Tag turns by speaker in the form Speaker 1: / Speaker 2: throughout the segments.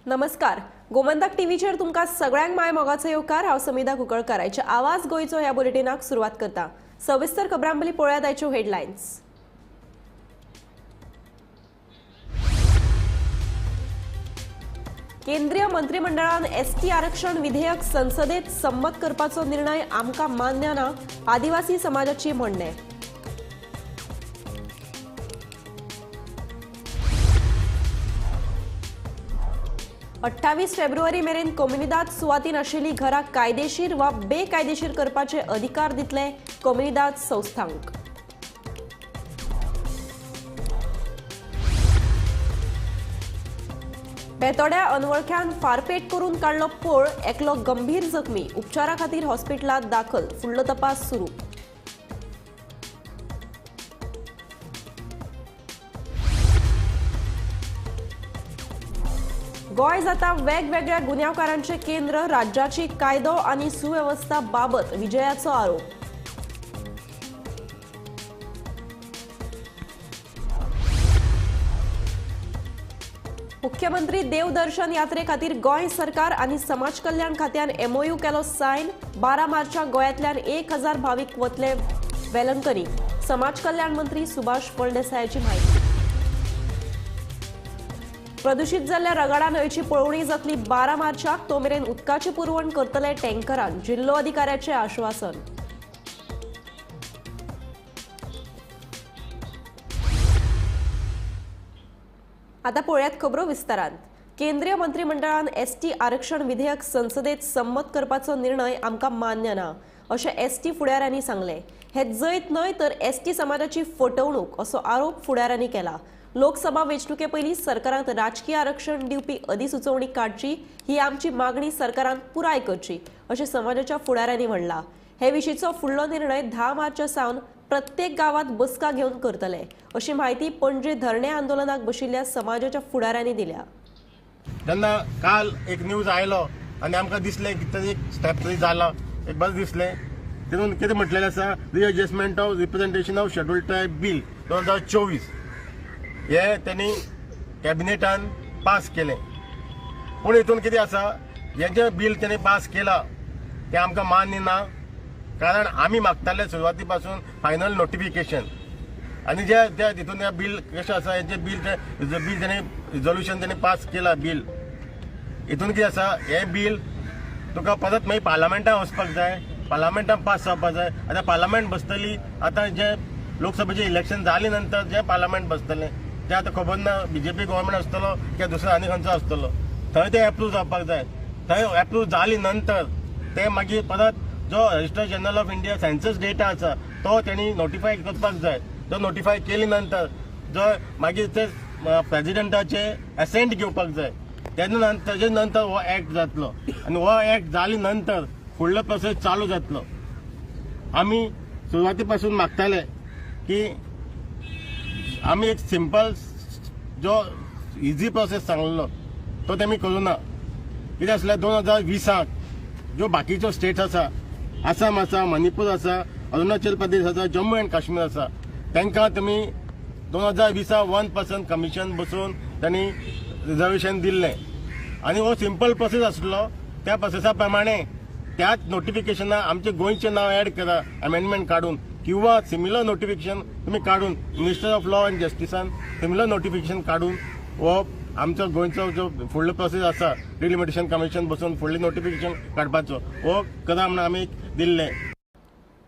Speaker 1: नमस्कार. गोमंतक टीव्हीचेर तुमकां सगळ्यांक माय मोगाचो येवकार. हांव समिधा कुंकळकाराचे आवाज गोयचो ह्या बुलेटिनाक सुरवात करता. सविस्तर खबरांपयलीं पळयात आयच्यो हेडलायन्स. केंद्रीय मंत्रिमंडळान एसटी आरक्षण विधेयक संसदेत संमत करपाचो निर्णय आमकां मान्य ना, आदिवासी समाजाची म्हणणे. अठ्ठावीस फेब्रुवारी मेरेन कोमुनिदाद सुवातीन आशिल्लीं घरां कायदेशीर वा बेकायदेशीर करपाचे अधिकार दितले कोमुनिदाद संस्थांक. बेतोड्या अनवळख्यान फारपेट करून काडलो पोळ, एकलो गंभीर जखमी, उपचारा खातीर हॉस्पिटलांत दाखल, फुडलो तपास सुरू. गोय जाता वेगवेगळ्या गुन्यांवकारांचे केंद्र, राज्याची कायदो आनी सुवेवस्था बाबत विजयाचो आरोप. मुख्यमंत्री देवदर्शन यात्रे खातीर गोंय सरकार आनी समाज कल्याण खात्यान एमओयू केलो सायन. 12 मार्चाक गोंयांतल्यान 1000 भाविक वतले वेलंकनी. समाज कल्याण मंत्री सुभाष फळदेसायाची माहिती. प्रदूषित जाल्ल्या रगडा न्हंयची पळोवणी जातली 12 मार्चाक. तो मेरेन उदकाची पुरवण करतले टँकरान, जिल्लो अधिकाऱ्याचे आश्वासन. आता पळयात खबरो विस्तारान. केंद्रीय मंत्रिमंडळान एसटी आरक्षण विधेयक संसदेत संमत करपाचो निर्णय आमकां मान्य ना, अशें एसटी फुडाऱ्यांनी सांगले. हे जैत न्हय तर एसटी समाजाची फटवणूक असो आरोप फुडाऱ्यांनी केला. लोकसभा वेंचणुके पयलीं सरकारांत राजकीय आरक्षण दिवपी अधिसुचोवणी काडची, ही आमची मागणी सरकारान पुराय करची, अशें समाजाच्या फुडाऱ्यांनी म्हणलां. हे विशींचो फुडलो निर्णय 10 मार्च सावन प्रत्येक गावात बसका घेवन करतले, अशी माहिती पणजे धरणे आंदोलनाक बशिल्ल्या समाजाच्या फुडाऱ्यांनी दिल्या.
Speaker 2: जेन्ना काल एक न्यूज आयलो आनी आमकां दिसलें की तरी एक स्टेप तरी जाला, एक बरें दिसलें. तितून कितें म्हटलेलें आसा, readjustment of representation of scheduled tribe bill 2024 हे त्यांनी कॅबिनेटान पास केलें. पूण हितून कितें आसा, हें जें बिल तेणी पास केलां तें आमकां मान्य ना. कारण आमी मागताले सुरवाती पासून फायनल नोटिफिकेशन आनी जे तितून हें बिल कशें आसा, हें बिल तेणी रिजोल्युशन तेणी पास केलां बिल. हितून कितें आसा, हें बिल तुका परत मागीर पार्लमेंटान वचपाक जाय, पार्लमेंटान पास जावपाक जाय. आतां पार्लमेंट बसतली, आतां जे लोकसभेचें इलेक्शन जाले नंतर जे पार्लमेंट बसतलें ते आतां खबर ना बीजेपी गव्हर्मेंट आसतलो किंवा दुसरो आनी खंयचो आसतलो, थंय ते एप्रूव जावपाक जाय. थंय एप्रूव जाली नंतर ते मागीर परत जो register general of India census data आसा तो तेणी नोटिफाय करपाक जाय. तो नोटिफाय केली नंतर जो मागीर ते प्रेजिडेंटाचे एसेंट घेवपाक जाय. तेजे नंतर हो एक्ट जातलो आनी हो एक्ट जाले नंतर फुडलो प्रोसेस चालू जातलो. आमी सुरवाती पासून मागताले की आमी एक सिंपल जो इजी प्रोसेस सांगलेलो तो तेमी करूं ना. कितें आसलें, 2020 ज्यो बाकीच्यो स्टेट्स आसा, आसाम आसा, मणिपूर आसा, अरुणाचल प्रदेश आसा, जम्मू एंड काश्मीर आसा, तांकां तुमी 2020 1% कमिशन बसून त्यांनी रिजर्वेशन दिल्लें आनी हो सिंपल प्रोसेस आसलो. त्या प्रोसेसा प्रमाणे त्याच नोटिफिकेशना आमचे गोंयचें नांव ऍड करा अमेंडमेंट काडून, किंवा सिमिलर नोटिफिकेशन तुम्ही काढून मिनिस्टर ऑफ लॉ अँड जस्टिसान सिमिलर नोटिफिकेशन काढून हो आमचो गोंयचो जो फुडलो प्रोसेस आसा डिलिमिटेशन कमिशन बसून फुडलें नोटिफिकेशन काडपाचो हो करा म्हणून आमी दिल्लें.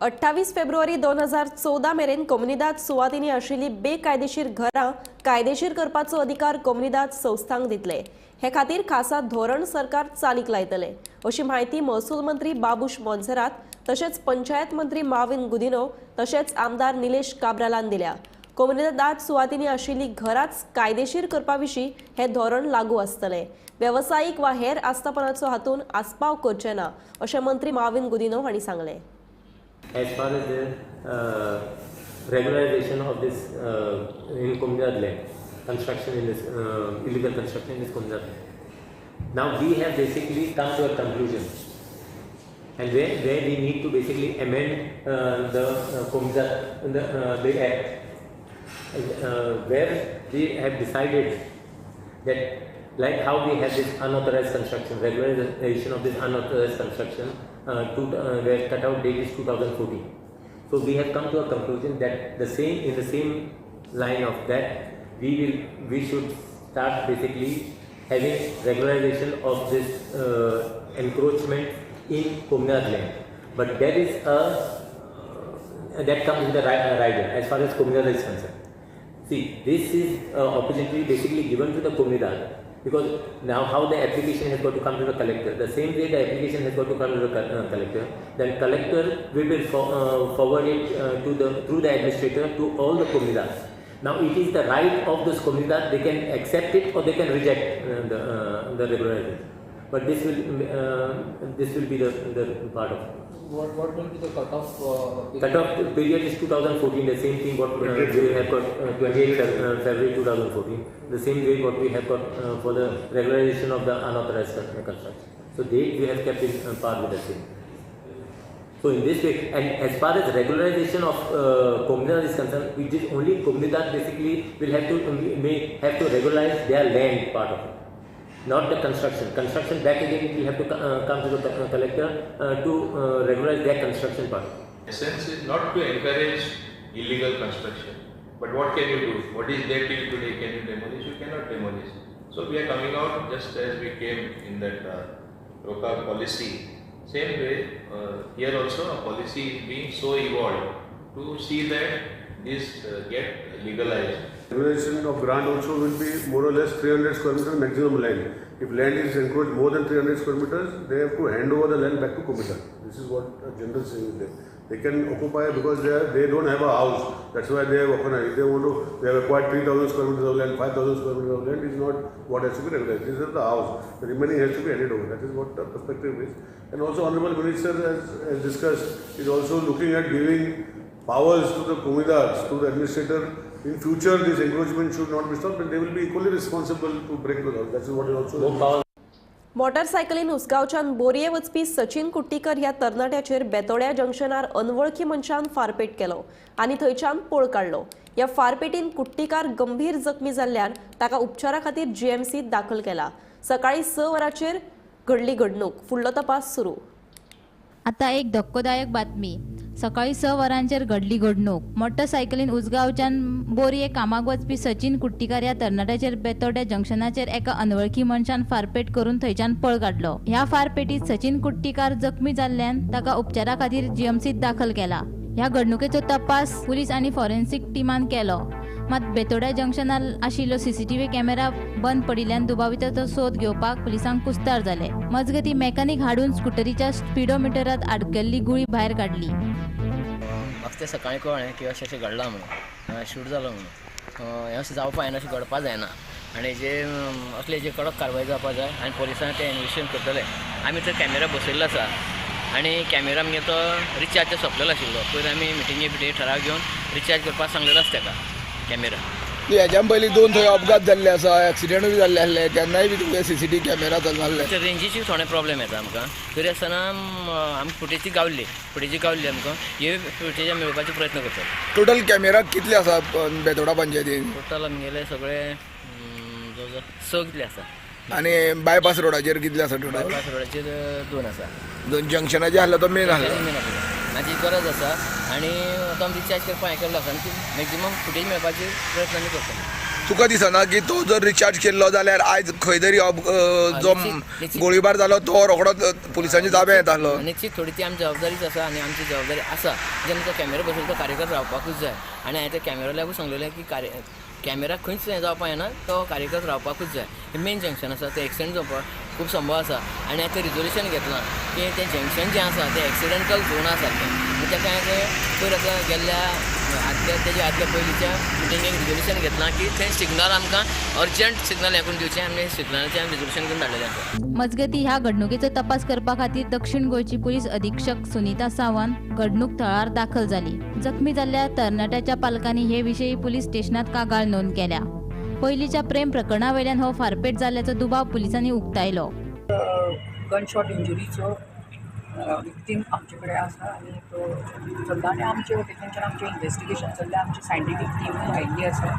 Speaker 1: 28 फेब्रुवारी 2014 मेरेन कोमुनिदाद सुवातींनी आशिल्लीं बेकायदेशीर घरां कायदेशीर करपाचो अधिकार कोमुनिदाद संस्थांक दितले. हे खातीर खासा धोरण सरकार चालीक लायतले, अशी माहिती महसूल मंत्री बाबूश मोन्सेरात तशेंच पंचायत मंत्री माविन गुदिनो तशेंच आमदार निलेश काब्रालान दिल्या. कोमुनिदाद सुवातींनी आशिल्लीं घरांच कायदेशीर करपा विशीं हे धोरण लागू आसतलें. वेवसायीक वा हेर आस्थापनाचो हातून आस्पाव करचे ना, अशें मंत्री माविन गुदिनो हांणी सांगलें.
Speaker 3: As far as the regularization of this in Komunidad land, construction in this illegal construction in this Komunidad land. Now we have basically come to a conclusion, and where we need to basically amend the Komunidad the act, where we have decided that like how we have this unauthorized construction, regularization of this unauthorized construction, where cutout date is 2014. So we have come to a conclusion that in the same line of that, we should start basically having regularization of this encroachment in Kominad land. But that is that comes with the rider as far as Kominad is concerned. See, this is opportunity basically given to the Kominad, because now how the application has got to come to the collector, the same way the application has got to come to the collector, then collector will forward it through the administrator to all the Kominads. Now it is the right of those Kominad, they can accept it or they can reject the regularization. But this will be the part of it.
Speaker 4: What will be the cutoff?
Speaker 3: Cutoff period is 2014. The same thing what we have got 28 February 2014. The same way what we have got for the regularization of the unauthorized construction. So date we have kept in par with the same. So in this way, and as far as regularization of Kominad is concerned, it is only Kominad basically will have to regularize their land part of it. Not the construction. Construction back again we have to come to the collector to regularize their construction part.
Speaker 5: Essence is not to encourage illegal construction. But what can you do? What is there till today? Can you demolish? You cannot demolish. So we are coming out just as we came in that ROCA policy. Same way, here also a policy is being so evolved to see that this get legalized.
Speaker 6: Regulation of grant also will be more or less 300 square meters maximum land. If land is encroached more than 300 square meters, they have to hand over the land back to Kominad. This is what a general saying is there. They can occupy because they don't have a house. That's why they have organized. If they want to, they have acquired 3,000 square meters of land, 5,000 square meters of land is not what has to be regularized. This is the house. The remaining has to be handed over. That is what the perspective is. And also Honorable Minister has discussed, is also looking at giving powers to the Kominads, to the administrator. In future, this encroachment should not be stopped, and they will be equally responsible to break the law. That is what is also.
Speaker 3: No power.
Speaker 1: मोटारसायकलीन उसगांवच्यान बोरये वचपी सचिन कुट्टीकर ह्या तरणाट्याचेर बेतोड्या जंक्शनार अनवळखी मनशान फारपेट केलो आनी थंयच्यान पळ काडलो. ह्या फारपेटीन कुट्टीकार गंभीर जखमी जाल्ल्यान ताका उपचारा खातीर जीएमसीत दाखल केला. सकाळी 6 वरांचेर घडली घडणूक. फुडलो तपास सुरू.
Speaker 7: आता एक धक्कोदायक बातमी. सकाळी 6 वरांचेर घडली घडणूक. मोटरसायकलीन उसगांवच्यान बोरये कामाक वचपी सचिन कुट्टीकार ह्या तरणाट्याचेर बेतोड्या जंक्शनाचेर एका अनवळखी मनशान फारपेट करून थंयच्यान पळ काडलो. ह्या फारपेटीत सचिन कुट्टीकार जखमी जाल्ल्यान ताका उपचारा खातीर जीएमसीत दाखल केला. ह्या घडणुकेचो तपास पुलीस आनी फॉरेन्सिक टिमान केलो. मात बेतोड्या जंक्शनार आशिल्लो सीसीटीव्ही कॅमेरा बंद पडिल्ल्यान दुबाविताचो सोद घेवपाक पुलिसांक कुस्तार जाले. मजगतीं मेकॅनिक हाडून स्कुटरीच्या स्पिडोमिटरांत आडकेल्ली गुळी भायर काडली.
Speaker 8: म्हाका तें सकाळीं कळ्ळें की अशें घडलां म्हणून, शूट जालो म्हणून. हें अशें जावपा जायना, अशें घडपा जायना आनी असले जे कडक कारवाय जावपा जाय आनी पोलिसांनी तें इन्वेस्टिगेशन करतले. आमी थंय कॅमेरा बसयल्लो आसा आनी कॅमेरा आमगे तो रिचार्ज सोंपलेलो आशिल्लो. पयर आमी मिटिंगे ठराव घेवन रिचार्ज करपाक सांगलेलो आसा ताका कॅमेरा.
Speaker 4: हेज्या पयलीं 2 थंय अपघात जाल्ले आसा, एक्सिडेंटूय जाल्ले आसले, तेन्नाय बी तुमगे सीसीटीव्ही कॅमेरा चलनासले.
Speaker 8: रेंजीची थोडे प्रॉब्लेम येता आमकां. तरी आसतना आमी फुटेजी गावल्ली आमकां हे फुटेज मेळोवपाचो प्रयत्न करता.
Speaker 4: टोटल कॅमेरा कितले आसा बेतोडा पंचायतीन?
Speaker 8: टोटल आमगेले सगळे 6 कितले आसा.
Speaker 4: आनी बायपास रोडाचेर कितले आसा टोटल?
Speaker 8: बायपास रोडाचेर 2 आसा.
Speaker 4: 2 जंक्शनाचे आसले तो मेन आसलो.
Speaker 8: म्हाजी गरज आसा आनी तो आमी रिचार्ज करपाक हें केल्लो आसा आनी मॅक्झिमम फुटेज मेळपाची प्रयत्न आमी करता.
Speaker 4: तुका दिसना की तो जर रिचार्ज केल्लो जाल्यार आयज खंय तरी जो गोळीबार जालो तो रोखडोच पुलिसांच्या ताब्यांत येतालो?
Speaker 8: निश्चित थोडी ती आमची जबाबदारीच आसा आनी आमची जबाबदारी आसा. जेन्ना तो कॅमेरा बसयलो तो कार्यकर्ता रावपाकूच जाय आनी हांवें त्या कॅमेराल्याकूच सांगलेलें की कॅमेरा खंयच हें जावपा येना, तो कार्यकर्ता रावपाकूच जाय. मेन जंक्शन आसा तें एक्सिडेंट जावपाक खूब संभव आसा आनी हांवें तें रिजोल्युशन घेतलां की तें जंक्शन जें आसा तें एक्सिडेंटल झोन आसा तेका हांवें पयर आतां गेल्ल्या तेज्या आदल्या पयलींच्या मिटिंगेक रिजोल्युशन घेतलां की थंय सिग्नल आमकां अर्जंट सिग्नल हें करून दिवचें आनी सिग्नलाचें आमी रिजोल्युशन करून धाडलेलें आसा.
Speaker 7: मजगतीं ह्या घडणुकेचो तपास करपा खातीर दक्षिण गोंयची पुलीस अधीक्षक सुनीता सावंत घडणूक थळार दाखल जाली. जखमी जाल्ल्या तरणाट्याच्या पालकांनी हे विशयी पुलीस स्टेशनात कागाळ नोंद केल्या. पयलींच्या प्रेम प्रकरणा वयल्यान हो फारपेट जाल्ल्याचो दुबाव पुलिसांनी उक्तायलो.
Speaker 9: गनशॉट इंजुरीचो विक्टीम आमचे कडेन आसा आनी तो चलता आनी आमचे वटेनच्यान आमचें इन्वेस्टिगेशन चल्लें. आमची सायंटिफीक टीम आयिल्ली आसा,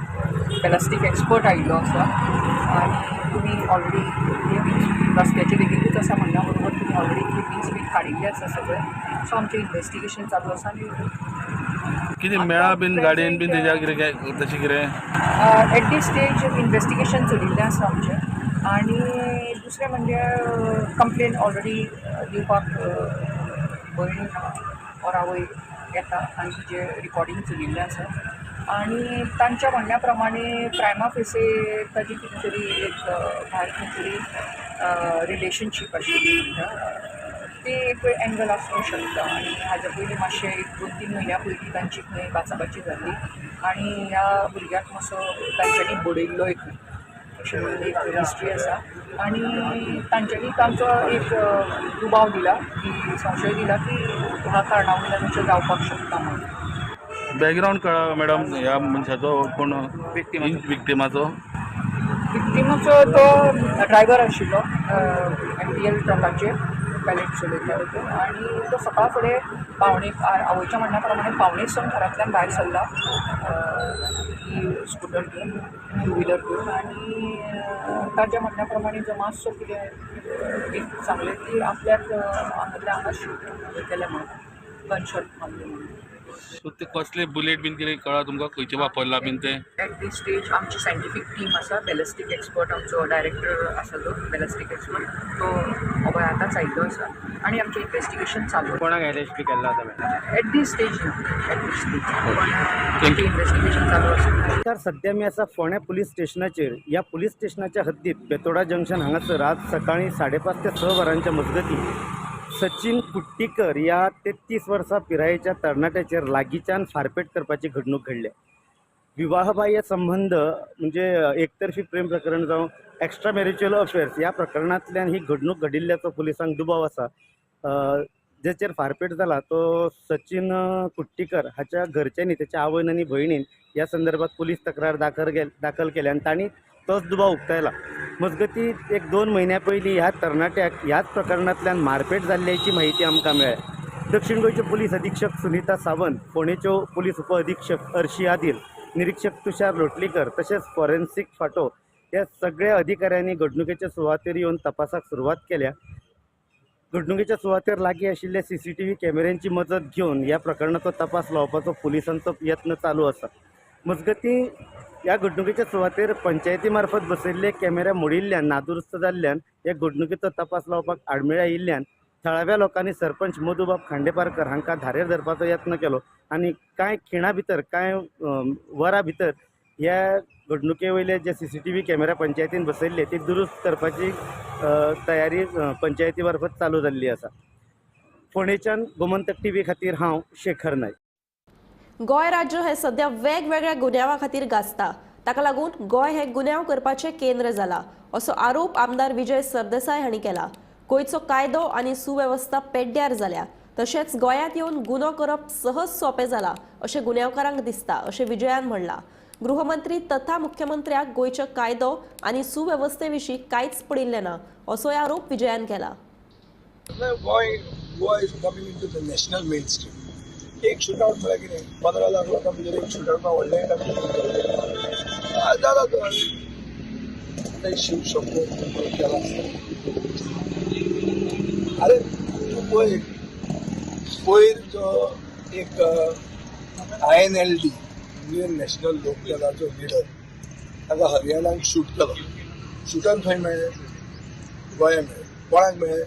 Speaker 9: बॅलिस्टीक एक्सपर्ट आयिल्लो आसा आनी तुमी ऑलरेडी रस्त्याचे बेगीनूच आसा म्हणल्या बरोबर तुमी ऑलरेडी क्लिपींग्स बी काडिल्ले आसा सगळे. सो आमचें इन्वेस्टिगेशन चालू आसा आनी
Speaker 10: कितें मेळ्ळा बीन गाडयेन बीन तेज्या कितें तशें कितें
Speaker 9: एट दीस स्टेज इन्वेस्टिगेशन चलिल्लें आसा आमचें. आनी दुसरें म्हणजे कंप्लेन ऑलरेडी दिवपाक भयण और आवय येता आनी तिचे रिकॉर्डींग चलिल्लें आसा आनी तांच्या म्हणण्या प्रमाणे प्रायमा फेसे ताजी कितें तरी एक भायर खंय तरी रिलेशनशीप आशिल्ली ती एक एंगल आसूंक शकता. आनी हाज्या पयलीं मातशें 1-2-3 म्हयन्या पयलीं तांची खंय बाचाबाची जाल्ली आनी ह्या भुरग्याक मातसो तांच्यांनी बडयल्लो एक हिस्ट्री आसा आनी तांच्यांनी तांचो एक दुबाव दिला की संशय दिला की ह्या कारणा वयल्यान अशें जावपाक शकता म्हणून.
Speaker 10: बॅकग्रावंड कळ्ळा मॅडम ह्या मनशाचो कोण विक्टिमाचो
Speaker 9: तो ड्रायव्हर आशिल्लो MTL ट्रकाचेर पॅलेट चलयतालो आनी तो सकाळ फुडें आवयच्या म्हणण्या प्रमाणे 5:30 घरांतल्यान भायर सरला स्कूटर घेवन, टू व्हिलर घेवन आनी ताच्या म्हणण्या प्रमाणे जो मातसो कितें एक सांगलें की आपल्याक हांगा शूट केलें म्हणून गनशॉट मारले म्हणून.
Speaker 10: सो ते कसले बुलेट बीन कितें कळ्ळा तुमकां खंयचे वापरला बीन ते
Speaker 9: एट दीस स्टेज आमची सायंटिफीक टीम आसा, बॅलिस्टीक एक्सपर्ट आमचो डायरेक्टर आसा तो बॅलिस्टीक एक्सपर्ट तो अभय आतांच आयिल्लो आसा आनी आमचें इन्वेस्टिगेशन चालू.
Speaker 10: कोणाक अरेस्ट केल्लो आतां
Speaker 9: एट दीस स्टेज आमचें इन्वेस्टिगेशन चालू आसा.
Speaker 11: तर सध्या मी असा फोंड्या पुलीस स्टेशनाचेर या पुलीस स्टेशनाच्या हद्दीत बेतोडा जंक्शन हांगासर आज सकाळी 5:30 ते 6 वरांच्या मजगती सचिन कुट्टीकर या 33 वर्सां पिरायेच्या तरणाट्याचेर लागींच्यान फारपेट करपाची घडणूक घडल्या. विवाहबाह्य संबंध म्हणजे एकतर्फी प्रेम प्रकरण जावं एक्स्ट्रा मॅरिच्युअल अफेअर्स या प्रकरणांतल्यान ही घडणूक घडिल्ल्याचो पुलिसांक दुबाव आसा. जेचेर फारपेट जाला तो सचिन कुट्टीकर हाच्या घरच्यांनी त्याच्या आवयन आनी भयणीन या संदर्भात पुलीस तक्रार दाखल केल्या आनी तांणी तोच दुबाव उक्तायला. मजगती 1-2 म्हयन्या पयलीं ह्या तरणाट्याक ह्याच प्रकरणांतल्यान मारपेट जाल्ल्याची माहिती आमकां मेळ्ळ्या. दक्षिण गोंयचे पुलीस अधीक्षक सुनीता सावंत, फोंडेच्यो पुलीस उप अधीक्षक अर्शी आदिल, निरीक्षक तुषार लोटलीकर तशेंच फॉरेन्सीक फाटो ह्या सगळ्या अधिकाऱ्यांनी घडणुकेच्या सुवातेर येवन तपासाक सुरवात केल्या. घडणुकेच्या सुवातेर लागीं आशिल्ल्या CCTV कॅमेऱ्यांची मजत घेवन ह्या प्रकरणाचो तपास लावपाचो पुलिसांचो यत्न चालू आसा. मजगती ह्या घडणुकेच्या सुवातेर पंचायती मार्फत बसयल्ले कॅमेरा मोडिल्ल्यान नादुरुस्त जाल्ल्यान ह्या घडणुकेचो तपास लावपाक आडमेळ आयिल्ल्यान थळाव्या लोकांनी सरपंच मधुबाब खांडेपारकर हांकां धारेर धरपाचो यत्न केलो आनी कांय खिणां भितर कांय वरां भितर ह्या घडणुके वयले जे CCTV कॅमेरा पंचायतीन बसयल्ले ती दुरुस्त करपाची तयारी पंचायती मार्फत चालू जाल्ली आसा. फोंडेच्यान गोमंतक TV खातीर हांव शेखर नायक.
Speaker 1: गोंय राज्य हे सध्या वेगवेगळ्या गुन्यांवा खातीर गाजता. ताका लागून गोंय हे गुन्यांव करपाचें केंद्र जाला असो आरोप आमदार विजय सरदेसाय हांणी केला. गोंयचो कायदो आनी सुवेवस्था पेड्ड्यार जाल्या तशेंच गोंयांत येवन गुन्हो करप सहज सोंपें जाला अशें गुन्यांवकारांक दिसता अशें विजयान म्हणलां. गृहमंत्री तथा मुख्यमंत्र्याक गोंयच्या कायदो आनी सुवेवस्थे विशीं कांयच पडिल्लें ना असोय आरोप विजयान केला.
Speaker 12: Goa is coming into the national main stream. एक शूटआउट म्हळ्यार कितें 15 लाख लोकां भितर एक शूटआउट व्हडलें जाला तो शिव शब्द केला. अरे पयर जो एक INLD इंडियन नॅशनल लोकदलाचो लिडर ताका हरियाणाक शूट केलो. शूटान खंय मेळ्ळें? गोंयांत मेळ्ळें. कोणाक मेळ्ळें?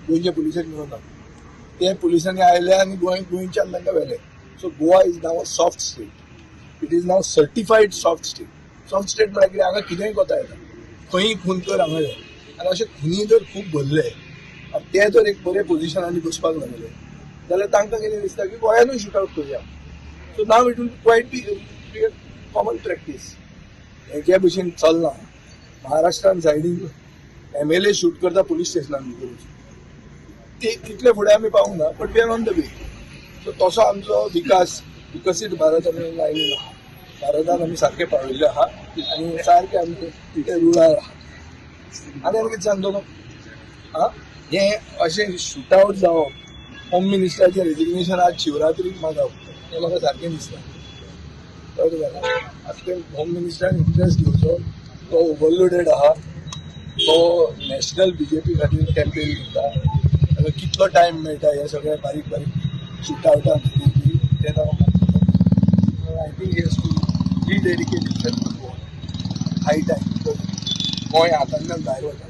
Speaker 12: गोंयच्या पुलिसाक मेळूं ना. ते पुलिसांनी आयले आनी गोंयच्यान तांकां व्हेले. So Goa is now a soft state. It is now certified soft state. Soft state म्हळ्यार कितें? हांगा कितेंय कोता येता. खंयी खून कर हांगा जाय. आनी अशे खुनी जर खूब भरले आनी ते जर एक बरे पोजिशनांनी बसपाक लागले जाल्यार तांकां कितें दिसता की गोंयानूय शूटआउट करुया. So now it will quite be common practice. हेजे भशेन चलना. महाराष्ट्रान सायडीन MLA शूट करता पुलीस स्टेशनान ते तितले फुडें आमी पावूंक ना. But we are on the way. So तसो आमचो विकसीत भारत आमी लायिल्लो आहा. भारतान आमी सारके पाविल्ले आहा आनी सारके आमी ते रुळार आहा. आनी कितें सांगतो हे अशें शूटआवट जावप होम मिनिस्टराचें रेजिग्नेशन आज शिवरात्रीक मागप हें म्हाका सारकें दिसता. कळ्ळें जाल्यार आतां तें होम मिनिस्टरान इंट्रस्ट घेवचो. तो ओवरलोडेड आहा. तो नॅशनल BJP खातीर कॅम्पेन करता. ताका कितलो टायम मेळटा हे सगळे बारीक बारीक शूटआवटां खातीर तें ताका I think has to rededicate himself to Goa. High time Goem हातांतल्यान भायर वता.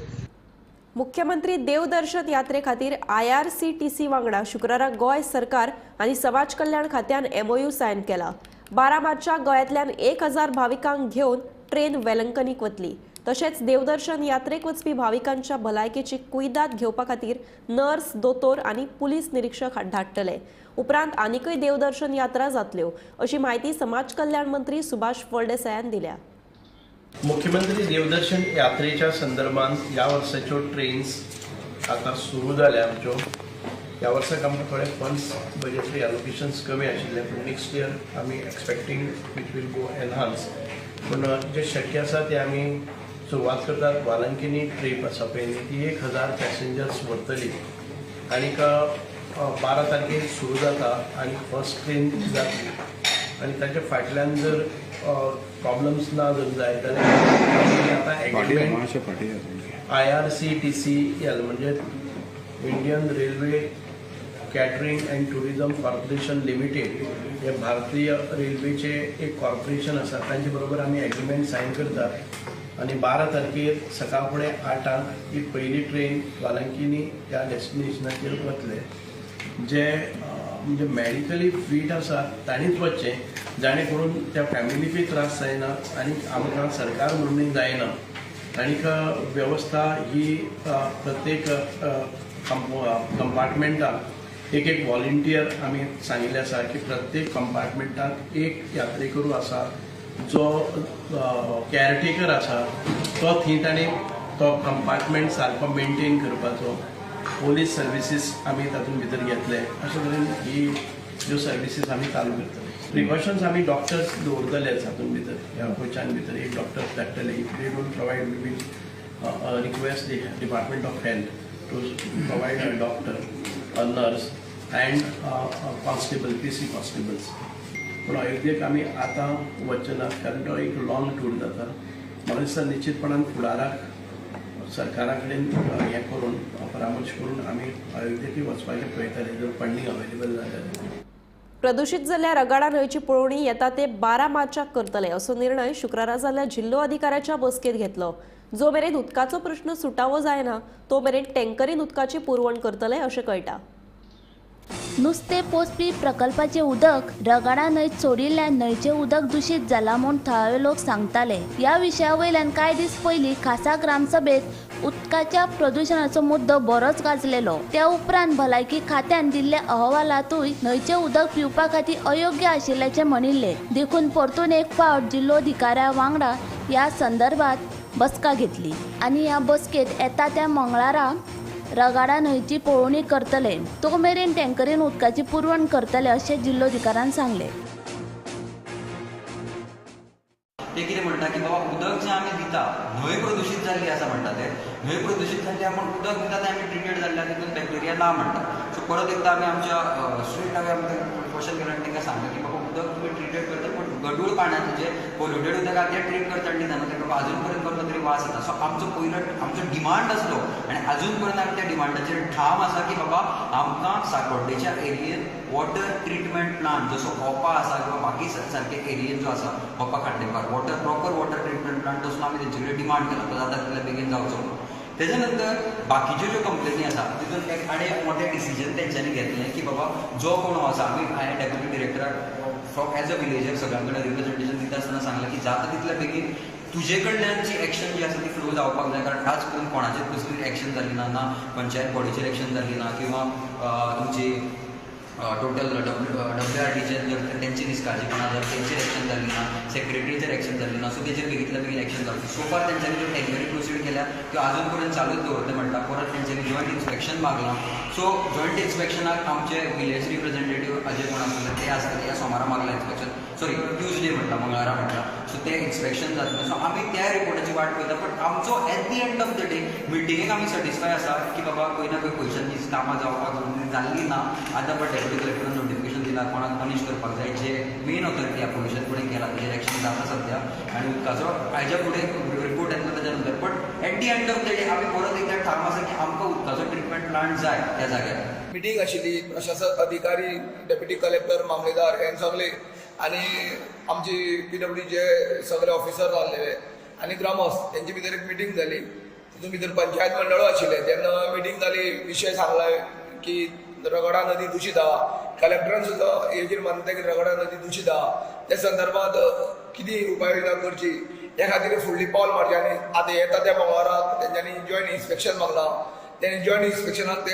Speaker 1: मुख्यमंत्री देवदर्शन यात्रे खातीर IRCTC वांगडा शुक्रारा गोंय सरकार आनी समाज कल्याण खात्यान MOU सायन केला. 12 मार्चाक गोंयांतल्यान 1000 भाविकांक घेवन ट्रेन वेलंकनीक वतली. तशेंच देवदर्शन यात्रेक वचपी भाविकांच्या भलायकेची कुयदाद घेवपा खातीर नर्स, दोतोर आनी पुलीस निरीक्षक धाडटले. उपरांत आनीकय देवदर्शन यात्रा जातल्यो अशी माहिती समाज कल्याण मंत्री सुभाष फळदेसायान दिल्या.
Speaker 13: मुख्यमंत्री देवदर्शन यात्रेच्या संदर्भात ह्या वर्साच्यो ट्रेन्स आता सुरू जाल्या आमच्यो. ह्या वर्साक आमकां थोडे फंड्स बजेटरी एलोकेशन्स कमी आशिल्ले पूण नेक्स्ट इयर आमी एक्सपेक्टींग वीच वील गो एनहान्स. पूण जे शक्य आसा ते आमी सुरवात करतात. वालंकिनी ट्रीप आसा पळय ती 1000 पॅसेंजर्स व्हरतली आनीक 12 तारखेक सुरू जाता आनी फर्स्ट ट्रेन जातली. आनी ताच्या फाटल्यान जर प्रॉब्लम्स ना जर जाय जाल्यार आतां एग्रीमेंट IRCTCL म्हणजे Indian railway catering and tourism corporation limited हे भारतीय रेल्वेचे एक कॉर्पोरेशन आसा तांचे बरोबर आमी एग्रीमेंट सायन करतात आनी 12 तारखेर सकाळ फुडें 8 ही पयली ट्रेन वालंकिनी ह्या डेस्टिनेशनाचेर वतले. जे म्हणजे मेडिकली फीट आसा तांणीच वचचें जाणे करून त्या फॅमिलीकूय त्रास जायना आनी आमकां सरकार म्हणूनय जायना. आनीक वेवस्था ही प्रत्येक कंपार्टमेंटाक एक व्हॉलंटियर आमी सांगिल्लें आसा की प्रत्येक कंपार्टमेंटाक एक यात्रेकरू आसा जो कॅरटेकर आसा तो थंय ताणें तो कंपार्टमेंट सारको मेंटेन करपाचो. पोलीस सर्विसीस आमी तातूंत भितर घेतले. अशे तरेन ही ज्यो सर्विसीस आमी चालू करतले. प्रिकॉशन्स आमी डॉक्टर्स दवरतलेच हातूंत भितर ह्या कोचान भितर एक डॉक्टर धाडटले. If they don't provide we will request the department of health to provide a doctor, a nurse and constable, PC constables. पूण अयोध्येक आमी आतां वचचे नात कारण तो एक लॉंग टूर जाता. म्हाका दिसता निश्चितपणान फुडाराक सरकारा कडेन हें करून परामर्श करून आमी अयोध्येक वचपाचें पळयतले जर फंडींग अवेलेबल जाल्यार.
Speaker 1: प्रदूषित जाल्ल्या रगाडा न्हंयची पळोवणी येता ते 12 मार्चाक करतले असो निर्णय शुक्रारा जाल्ल्या जिल्लो अधिकाऱ्याच्या बसकेत घेतलो. जो मेरेन उदकाचो प्रश्न सुटावो जायना तो मेरेन टँकरीन उदकाची पुरवण करतले अशें कळटा.
Speaker 7: नुस्तें पोसपी प्रकल्पाचे उदक रगडा न्हंयत सोडिल्ल्यान न्हंयचें उदक दूषित जालां म्हूण थळावे लोक सांगताले. ह्या विशया वयल्यान कांय दीस पयलीं खासा ग्रामसभेत उदकाच्या प्रदूषणाचो मुद्दो बरोच गाजलेलो. त्या उपरांत भलायकी खात्यान दिल्ल्या अहवालातूय न्हंयचें उदक पिवपा खातीर अयोग्य आशिल्ल्याचें म्हणिल्लें. देखून परतून एक फावट जिल्लो अधिकाऱ्या वांगडा ह्या संदर्भात बसका घेतली आनी ह्या बसकेत येता त्या मंगळारा रगाडा न्हंयची पळोवणी करतले. तो मेरेन टँकरीन उदकाची पुरवण करतले अशें जिल्लोधिकाऱ्यान सांगलें.
Speaker 14: ते कितें म्हणटा की बाबा उदक जें आमी दिता न्हंय प्रदूशीत जाल्ली आसा म्हणटा ते न्हंय प्रदूशीत जाल्ली आपूण उदक दिता तें आमी ट्रिटेड जाल्ल्या तितून बॅक्टेरिया ना म्हणटा. सो परत एकदां आमी आमच्या स्ट्रीट हांवें आमकां क्वेश्चन केलें आनी तांकां सांगलें की बाबा उदक तुमी ट्रिटेड करता पूण गडूळ पाण्याचें जे पोल्युटेड उदक आसा तें ट्रीट करता आनी दिना ताका अजून पर्यंत कसलो तरी वास येता. सो आमचो डिमांड आसलो आनी अजून पर्यंत आमी त्या डिमांडाचेर ठाम आसा की बाबा आमकां साकोड्डेच्या एरियेन वॉटर ट्रिटमेंट प्लांट जसो ओपा आसा किंवा बाकी सारके एरियेन जो आसा ओपा Khandepar proper water treatment plant तसो आमी तेंचे कडेन डिमांड केला. तो जाता तितल्या बेगीन जावचो. तेजे नंतर बाकीच्यो ज्यो कंपनी आसा तितून एक आनी मोठें डिसिजन तेंच्यांनी घेतलें की बाबा जो कोण आसा आमी हांवें डेप्युटी डिरेक्टराक एज अ विलेजर सगळ्यां कडेन रिप्रेझेंटेशन दिता आसतना सांगलें की जाता तितल्या बेगीन तुजे कडल्यानची एक्शन जी आसा ती फ्लो जावपाक जाय. कारण आज पर्यंत कोणाचेर कसली एक्शन जाली ना. ना पंचायत बॉडीचेर एक्शन जाली ना किंवा तुमची टोटल WRDचे जर त्यांची निष्काळजीपणा जर त्यांचेर एक्शन जाली ना, सेक्रेटरीचेर एक्शन जाली ना, सो तेचेर बेगींतल्या बेगीन एक्शन जावची. सो फार तेंच्यांनी जो टेक्निकली प्रोसिड केल्या त्यो आजून पर्यंत चालूच दवरता म्हणटा. परत तेंच्यांनी जॉयंट इन्स्पेक्शन मागलां. सो जॉयंट इन्स्पेक्शनाक आमचे विलेज रिप्रेझेंटेटीव अजय कोण आसले ते आसले, ह्या सोमारा मागला इन्स्पेक्शन, सॉरी ट्यूजडे म्हणटा, मंगळारा म्हणटा. सो ते इन्स्पेक्शन जातलें. सो आमी त्या रिपोर्टाची वाट पळयता. बट आमचो at the end of the day मिटिंगेक आमी सॅटिस्फाय आसा की बाबा खंय ना खंय पयशांची कामां जावपाक जाल्ली ना. आतां पण डेप्युटी कलेक्टरान नोटिफिकेशन दिला कोणाक पनीश करपाक जाय, जे मेन ऑथॉरिटी ह्या पोल्युशन फुडें केला तेजेर एक्शन जाता सध्या. आनी उदकाचो हाज्या फुडें रिपोर्ट येतलो तेच्या नंतर. But at the end of the day आमी परत एकदा ठाम आसा की आमकां उदकाचो ट्रिटमेंट प्लांट जाय त्या जाग्यार.
Speaker 4: मिटींग आशिल्ली, प्रशासक अधिकारी, डेप्युटी कलेक्टर, मामलेदार हे सगळे आनी आमची PWDचे सगळे ऑफिसर आसलेले आनी ग्रामस्थ तेंचे भितर एक मिटींग जाली. तितून भितर पंचायत मंडळ आशिल्ले. तेन्ना मिटींग जाली, विशय सांगला की रगडा नदी दूषित आहा. कलेक्टरान सुद्दां हेजेर मानता की रगडा नदी दूषित आहा. त्या संदर्भात कितें उपाययोजना करची हे खातीर फुडली पावल मारची. आनी आतां येता त्या मंगळाराक तेंच्यांनी जॉयंट इन्स्पेक्शन मागलां. तेणी जॉयंट इन्स्पेक्शनाक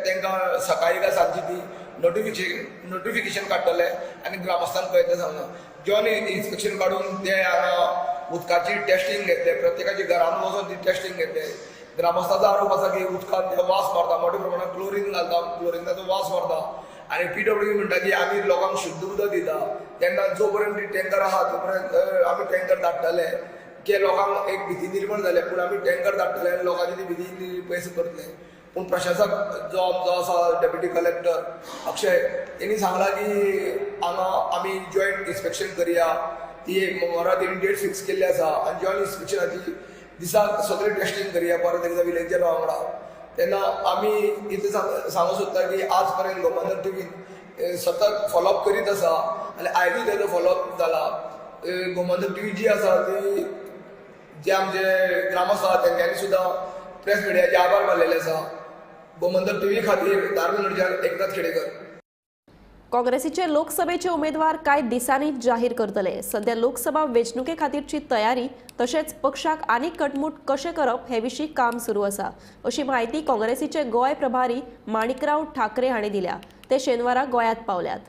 Speaker 4: तेंकां सकाळी काय सांजची ती नोटिफिकेशन काडटले आनी ग्रामस्थांक कळयता सांगलां. जॉयंट इन्स्पेक्शन काडून ते हांगा उदकाची टेस्टिंग घेतले, प्रत्येकाच्या घरान वचून ती टेस्टिंग घेतले. ग्रामस्थांचो आरोप आसा की उदकांत ते वास मारता, मोठ्या प्रमाणात क्लोरीन घालता, क्लोरिनाचो वास मारता. आनी PWD म्हणटा की आमी लोकांक शुद्ध उदक दिता. तेन्ना जो पर्यंत टँकर आहा तो पर्यंत आमी टँकर धाडटले की लोकांक एक भीती निर्माण जाल्या. पूण आमी टँकर धाडटले आनी लोकांची ती भीती पयस करतले. पूण प्रशासक जो आमचो आसा डेप्युटी कलेक्टर अक्षय तेणी सांगला की हांगा आमी जॉयंट इन्स्पेक्शन करया. ती मंगळारा तेणी डेट फिक्स केल्ली आसा आनी जॉयंट इन्स्पेक्शनाची दिसाक सगळे टेस्टिंग करया परत एकदा विलेजर वांगडा. तेन्ना आमी इतलें सांगूंक सोदता की आज पर्यंत गोमंतक टीव्हीन सतत फॉलोअप करीत आसा आनी आयजूय तेजो फॉलोअप जाला. गोमंतक टीव्ही जी आसा ती जे आमचे ग्रामस्थ आसा तेंच्यांनी सुद्दां प्रेस मिडियाचे आभार मानलेले आसा. गोमंतक टीव्ही खातीर धारमेंदोडच्यान एकनाथ खेडेकर.
Speaker 1: काँग्रेसीचे लोकसभेचे उमेदवार कांय दिसांनीच जाहीर करतले. सध्या लोकसभा वेंचणुके खातीरची तयारी तशेंच पक्षाक आनीक कटमूट कशें करप हे विशीं काम सुरू आसा, अशी माहिती काँग्रेसीचे गोंय प्रभारी माणिकराव ठाकरे हांणी दिल्या. ते शेनवारा गोंयांत पावल्यात.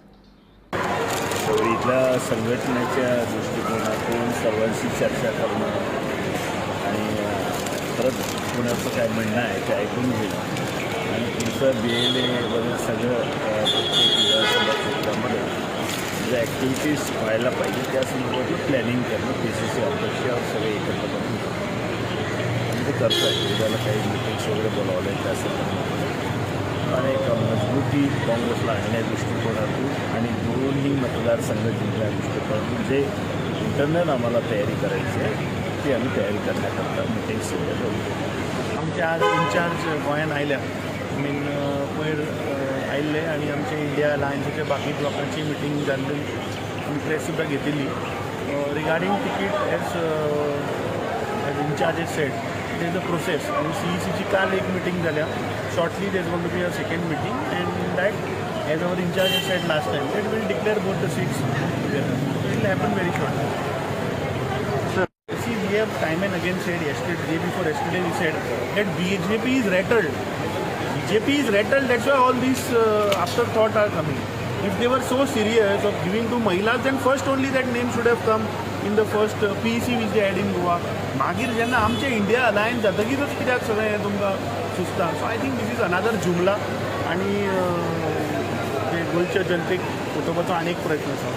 Speaker 15: इथल्या संघटनेच्या दृष्टिकोनातून सर्वांशी चर्चा करणं आणि परत कोणाचं काय म्हणणं आहे ते ऐकून घेणं आणि पुढचं BLA वगैरे सगळं प्रत्येक विधानसभा क्षेत्रामध्ये ज्या ॲक्टिव्हिटीज व्हायला पाहिजे त्या संदर्भातलं प्लॅनिंग करणं PCC अध्यक्षावर सगळे एकत्र करून आणि ते करत आहेत. उद्याला काही मिटिंग्स वगैरे बोलावले त्या संदर्भात आणि एक मजबूती काँग्रेसला आणण्या दृष्टिकोनातून आणि दोन्ही मतदारसंघ जिंकण्या दृष्टिकोनातून जे इंटरनल आम्हाला तयारी करायची आहे ती आम्ही तयारी करण्याकरता मिटिंग्स वगैरे बोलतो. आमचे आज इन्चार्ज गोंयान आयल्या मीन पयर आयिल्ले आनी आमचे इंडिया अलायन्साच्या बाकी लोकांची मिटींग जाल्ली आमी प्रेस सुद्दां घेतिल्ली regarding ticket as incharges said there is a process आनी CECची काल एक मिटींग जाल्या. Shortly there is going to be a second meeting and that as our incharges said last time that will declare both the seats together. It will happen very shortly. We have time and again said yesterday, day before yesterday, we said that BJP is rattled. BJP is rattled. That's why all these afterthought are coming. If they were so serious of giving to Mahilas, then first only that name should have come in the first PEC which they had in Goa. मागीर जेन्ना आमचे India alliance जातकीरच कित्याक सगळें हें तुमकां सुचता. So I think this is another जुमला आनी गोंयच्या जनतेक फटोवपाचो आनीक प्रयत्न आसा.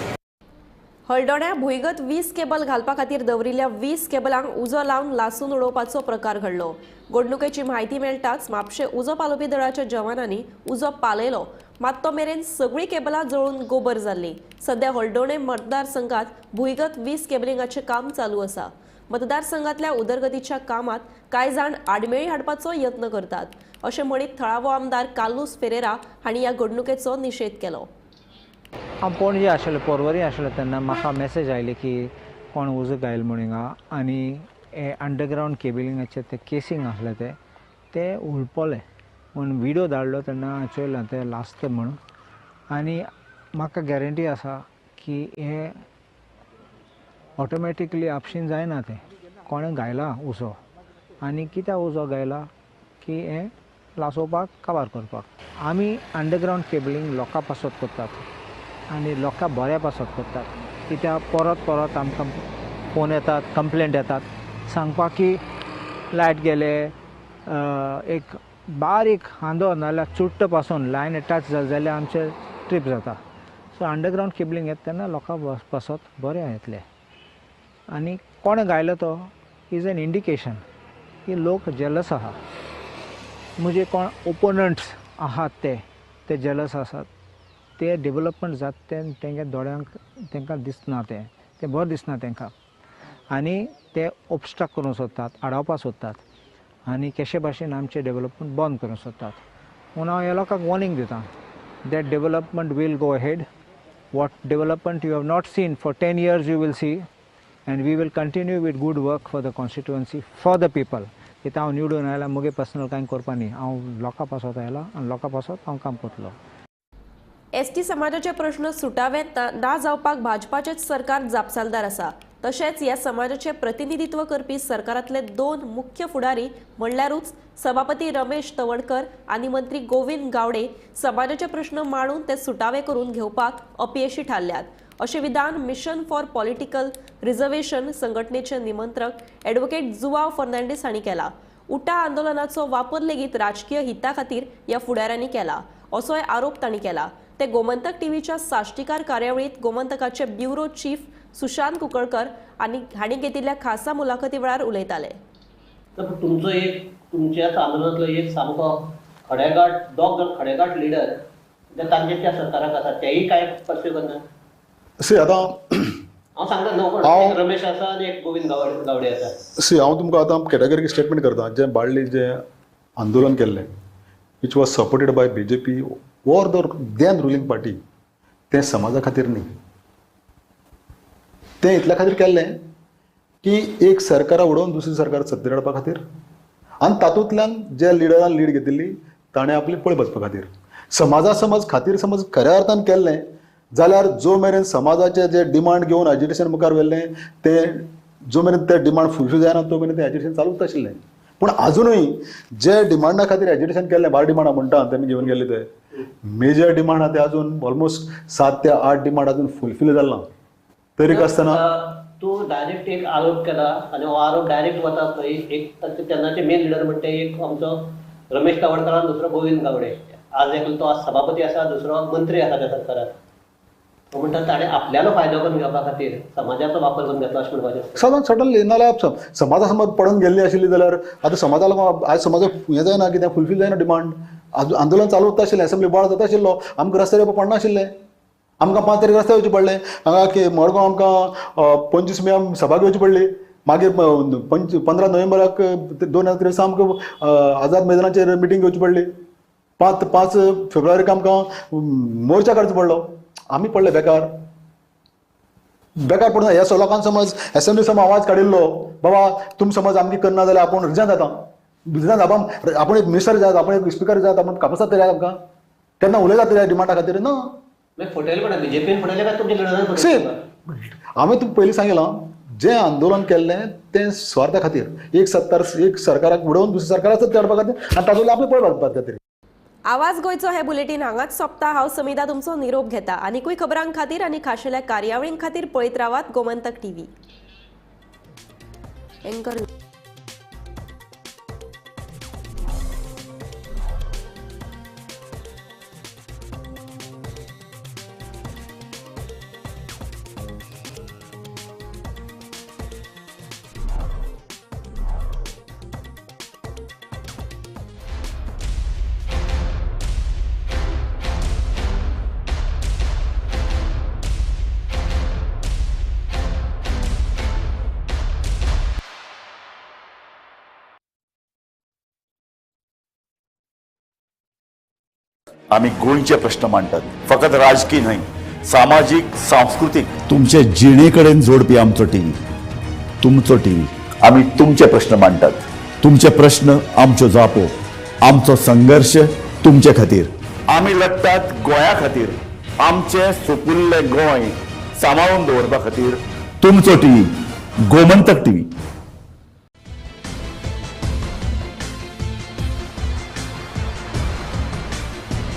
Speaker 1: हळडोण्या भुंयगत 20 केबल घालपा खातीर दवरिल्ल्या 20 केबलांक उजो लावन लासून उडोवपाचो प्रकार घडलो. घडणुकेची म्हायती मेळटाच म्हापशे उजो पालोवपी दळाच्या जवानांनी उजो पालयलो. मात तो मेरेन सगळीं केबलां जळून गोबर जाल्ली. सध्या हळडोणे मतदारसंघात भुंयगत 20 केबलिंगाचें काम चालू आसा. मतदारसंघातल्या उदरगतीच्या कामात कांय जाण आडमेळी हाडपाचो यत्न करतात अशें म्हणीत थळावो आमदार कार्लोस फेरेरा हांणी ह्या घडणुकेचो निशेध केलो.
Speaker 16: हांव पणजे आशिल्लो पर्वरी आशिल्लो तेन्ना म्हाका मॅसेज आयली की कोण उजो गायल म्हूण हिंगा आनी हे अंडरग्रावंड केबलिंगाचे ते केसींग आसले ते उलपले म्हूण विडियो धाडलो तेन्ना चोयलां ते लास्ट म्हणून. आनी म्हाका गॅरंटी आसा की हे ऑटोमॅटिकली आपशीन जायना ते कोणें गायला उजो आनी कित्याक उजो गायला की हे लासोवपाक काबार करपाक. आमी अंडरग्रावंड केबलिंग लोकां पासत करतात आनी लोकां बऱ्या पासत करतात. कित्याक परत परत आमकां फोन येतात, कंप्लेंट येतात सांगपाक की लायट गेले, एक बारीक हांदो नाल्यार चुट्ट पासून लायन टच जाल्यार आमचे ट्रीप जाता. सो अंडरग्रावंड केबलिंग येता तेन्ना लोकां पासत बरें येतलें. आनी कोणें गायलो तो इज एन इंडिकेशन की लोक जेलस आहा. म्हजे कोण ओपोनंट्स आहात ते जेलस आसात. ते डेवलपमेंट जाता तें तेंच्या दोळ्यांक तांकां दिसना, ते बरें दिसना तांकां आनी ते ऑब्स्ट्रक्ट करूंक सोदतात, आडावपाक सोदतात आनी कशे भाशेन आमचें डेवलपमेंट बंद करूंक सोदतात. म्हूण हांव ह्या लोकांक वॉर्निंग दितां that development will go ahead. What development you have not seen for 10 years you will see and we will continue with good work for the constituency, for the people. कित्याक हांव निवडून आयला मुगे पर्सनल कांय करपा न्ही. हांव लोकां पासत आयला आनी लोकां पासत हांव काम करतलो.
Speaker 1: एसटी समाजाचे प्रश्न सुटावे ना जावपाक भाजपाचेच सरकार जापसालदार आसा. तशेंच ह्या समाजाचे प्रतिनिधित्व करपी सरकारांतले 2 मुख्य फुडारी म्हणल्यारूच सभापती रमेश तवडकर आनी मंत्री गोविंद गावडे समाजाचे प्रश्न मांडून ते सुटावे करून घेवपाक अपयशी थारल्यात. अशें विधान मिशन फॉर पॉलिटिकल रिझर्वेशन संघटनेचे निमंत्रक ॲडव्होकेट जुआव फर्नांडीस हांणी केला. उटा आंदोलनाचो वापर लेगीत राजकीय हिता खातीर ह्या फुडाऱ्यांनी केला असोय आरोप तांणी केला. ते गोमंतक टीव्हीच्या साश्टीकार कार्यावळीत गोमंतकाचे ब्युरो चीफ सुशांत कुंकळकर हांणी घेतिल्ल्या खासा मुलाखती वेळार उलयताले.
Speaker 17: तर तुमच्याच आंदोलनातलो एक सामको खडेगाठ दोग खडेगाठ लिडर तांचे त्या सरकाराक आसा तेही काय पर्स्यू करना. हांव सांगता न्हू रमेश आसा आनी एक गोविंद गावडे आसा.
Speaker 18: हांव तुमकां आतां कॅटेगरीक स्टेटमेंट करता. जें बाळ्ळी जें आंदोलन केल्लें which was supported by BJP or the than ruling party तें समाजा खातीर न्ही. तें इतल्या खातीर केल्लें की एक सरकारा उडोवन दुसरी सरकार सत्तेर हाडपा खातीर आनी तातूंतल्यान जे लिडरान लीड घेतिल्ली ताणें आपली पळ बसपा खातीर. समज खातीर समज खऱ्या अर्थान केल्लें जाल्यार जो मेरेन समाजाचे जे डिमांड घेवन एज्युकेशन मुखार व्हेल्लें तें जो मेरेन ते डिमांड फुलफील जायना तो मेरेन तें एज्युकेशन चालूच आशिल्लें. पूण आजुनूय जे डिमांडा खातीर एज्युकेशन केल्लें 12 डिमांडा म्हणटा तेमी घेवन गेले ते मेजर डिमांड आहा ते अजून ऑलमोस्ट 7 ते 8 डिमांड अजून फुलफील जाल ना. तरीक आसतना
Speaker 17: तूं डायरेक्ट एक आरोप केला आनी हो आरोप डायरेक्ट वता थंय एक तेन्नाचे मेन लिडर म्हणटा एक आमचो रमेश तवडकर आनी दुसरो गोविंद गावडे. आज एकलो तो आज सभापती आसा, दुसरो मंत्री आसा त्या सरकारात. तो म्हणटा ताणें आपल्यालो फायदो करून घेवपा खातीर समाजाचो वापर करून घेतलो अशें म्हणपाचें.
Speaker 18: सडनली नाल्यार समाजा समज पडून गेल्ली आशिल्ली जाल्यार आतां समाजाला आज समाज हें जायना कितें फुलफील जायना डिमांड. आंदोलन चालू उरता आशिल्लें, असेंब्ली बोवाळ जाता आशिल्लो, आमकां रस्त्यार येवपा पडना आशिल्लें. आमकां 5 तारीख रस्त्यार वयचें पडलें. हांगा मडगांव आमकां 25 मे सभा घेवची पडली. मागीर 15 नोव्हेंबराक 2013 आमकां आझाद मैदानाचेर मिटींग घेवची पडली. 5 फेब्रुवारीक आमकां मोर्चा काडचो पडलो. आमी पडले बेकार पडून ह्या लोकांक समज असेंब्ली समज आवाज काडिल्लो बाबा तुमी समज आमगे करना जाल्यार आपूण रिजायन जाता. आपूण एक मिनिस्टर जात, आपूण एक स्पिकर जात, आपूण कापसात तरी आमकां केन्ना उलयता तरी डिमांडा खातीर ना. हांवें तुका पयलीं सांगिलां जें आंदोलन केल्लें तें स्वार्था खातीर एक सरकाराक उडोवन दुसऱ्या सरकाराक सत्तेर हाडपा खातीर आनी तातूंतले आपले पळ घालपा खातीर.
Speaker 1: आवाज गोंयचो हे बुलेटिन हांगाच सोंपता. हांव समिता तुमचो निरोप घेता. आनीकूय खबरां खातीर आनी खाशेल्या कार्यावळीं खातीर पळयत रावात गोमंतक टीव्ही. एंकर
Speaker 19: आम्ही गोंयचे प्रश्न मांडटात. फकत राजकीय न्हय, सामाजीक सांस्कृतिक तुमचे जिणेकडेन जोडपी आमचो टीव्ही, तुमचो टीव्ही. आम्ही तुमचे प्रश्न मांडटात. तुमचे प्रश्न आमच्यो जापो, आमचो संघर्ष तुमचे खातीर. आम्ही लढटात गोंया खातीर. आमचे सोपुल्ले गोंय सांबाळून दवरपा खातीर. तुमचो टीव्ही, गोमंतक टीव्ही.